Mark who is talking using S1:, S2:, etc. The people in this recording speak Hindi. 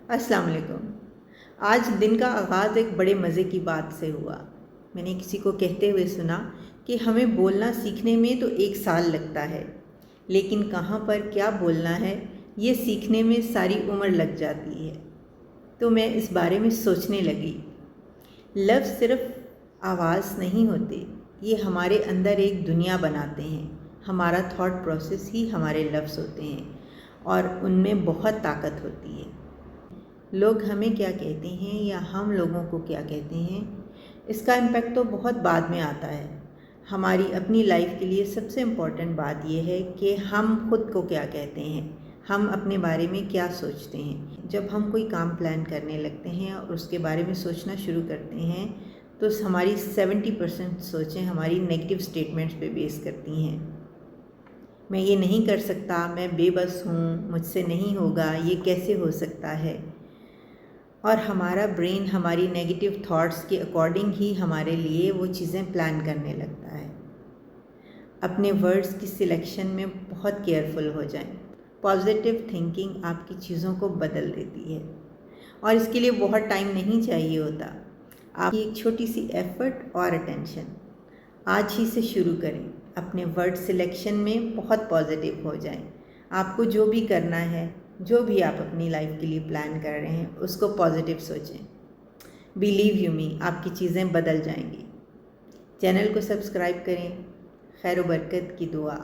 S1: अस्सलाम वालेकुम। आज दिन का आगाज़ एक बड़े मज़े की बात से हुआ। मैंने किसी को कहते हुए सुना कि हमें बोलना सीखने में तो 1 साल लगता है, लेकिन कहाँ पर क्या बोलना है ये सीखने में सारी उम्र लग जाती है। तो मैं इस बारे में सोचने लगी। लफ्ज़ सिर्फ आवाज़ नहीं होते, ये हमारे अंदर एक दुनिया बनाते हैं। हमारा थॉट प्रोसेस ही हमारे लफ्ज़ होते हैं और उनमें बहुत ताकत होती है। लोग हमें क्या कहते हैं या हम लोगों को क्या कहते हैं, इसका इम्पेक्ट तो बहुत बाद में आता है। हमारी अपनी लाइफ के लिए सबसे इम्पॉर्टेंट बात यह है कि हम खुद को क्या कहते हैं, हम अपने बारे में क्या सोचते हैं। जब हम कोई काम प्लान करने लगते हैं और उसके बारे में सोचना शुरू करते हैं तो हमारी 70% सोचें हमारी नेगेटिव स्टेटमेंट्स पे बेस करती हैं। मैं ये नहीं कर सकता, मैं बेबस हूँ, मुझसे नहीं होगा, ये कैसे हो सकता है। और हमारा ब्रेन हमारी नेगेटिव थॉट्स के अकॉर्डिंग ही हमारे लिए वो चीज़ें प्लान करने लगता है। अपने वर्ड्स की सिलेक्शन में बहुत केयरफुल हो जाएं। पॉजिटिव थिंकिंग आपकी चीज़ों को बदल देती है और इसके लिए बहुत टाइम नहीं चाहिए होता। आपकी एक छोटी सी एफ़र्ट और अटेंशन आज ही से शुरू करें। अपने वर्ड सिलेक्शन में बहुत पॉजिटिव हो जाएं। आपको जो भी करना है, जो भी आप अपनी लाइफ के लिए प्लान कर रहे हैं, उसको पॉजिटिव सोचें। बिलीव यू मी, आपकी चीज़ें बदल जाएंगी। चैनल को सब्सक्राइब करें। खैर व बरकत की दुआ।